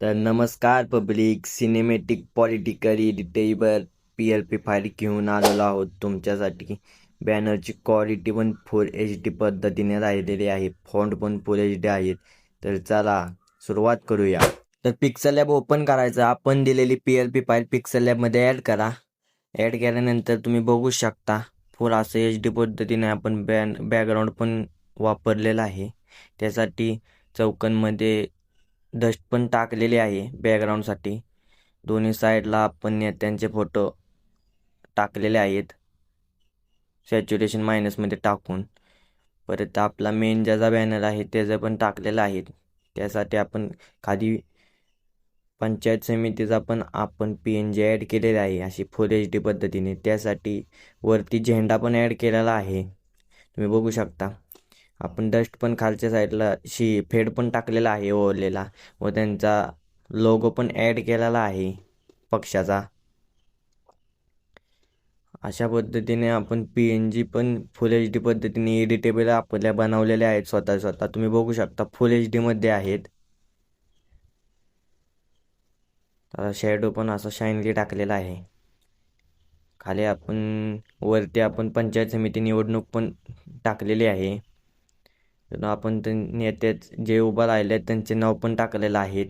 तर नमस्कार public, cinematic political editable PLP file घेऊन आलेलो आहोत तुमच्यासाठी. बॅनरची क्वालिटी पण फुल HD पद्धतीने राहिलेली आहे, फॉन्ट पण फुल HD आहेत. तर चला सुरुवात करूया. तर पिक्सल लॅब ओपन करायचं. आपण दिलेली PLP फाईल पिक्सल लॅबमध्ये ॲड करा. ॲड केल्यानंतर तुम्ही बघू शकता फुल असं HD पद्धतीने आपण बॅकग्राऊंड पण वापरलेलं आहे. त्यासाठी चौकनमध्ये डस्ट पण टाकलेले आहे बॅकग्राऊंडसाठी. दोन्ही साईडला आपण नेत्यांचे फोटो टाकलेले आहेत सॅच्युरेशन मायनसमध्ये टाकून. परत आपला मेन ज्याचा बॅनर आहे त्याचं पण टाकलेलं आहे. त्यासाठी आपण खाली पंचायत समितीचा पण आपण PNG ॲड केलेला आहे अशी फुल HD पद्धतीने. त्यासाठी वरती झेंडा पण ॲड केलेला आहे, तुम्ही बघू शकता. आपण डस्ट पण खालच्या साईडला फेड पण टाकलेला आहे ओवरलेला, व त्यांचा लोगो पण ॲड केलेला आहे पक्षाचा. अशा पद्धतीने आपण PNG पण फुल HD पद्धतीने एडिटेबल आपल्या बनवलेल्या आहेत स्वतः. तुम्ही बघू शकता फुल HD मध्ये आहेत. शॅडो पण असा शाईनली टाकलेला आहे. खाली वरती आपण पंचायत समिती निवडणूक पण टाकलेली आहे. आपण नेते जे उभा राहिले त्यांचे नाव पण टाकलेलं आहेत,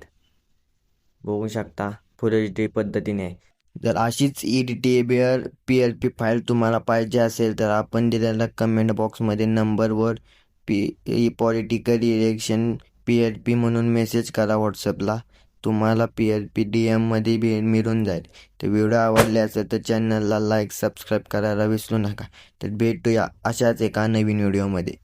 बघू शकता फुल HD पद्धतीने. जर अशीच एडिटेबल PLP फाईल तुम्हाला पाहिजे असेल तर आपण दिलेल्या कमेंट बॉक्समध्ये नंबरवर पॉलिटिकल इलेक्शन PLP म्हणून मेसेज करा व्हॉट्सअपला. तुम्हाला PLP DM मध्ये मिळून जाईल. तर व्हिडिओ आवडले असेल तर चॅनलला लाईक सबस्क्राईब करायला विसरू नका. तर भेटूया अशाच एका नवीन व्हिडिओमध्ये.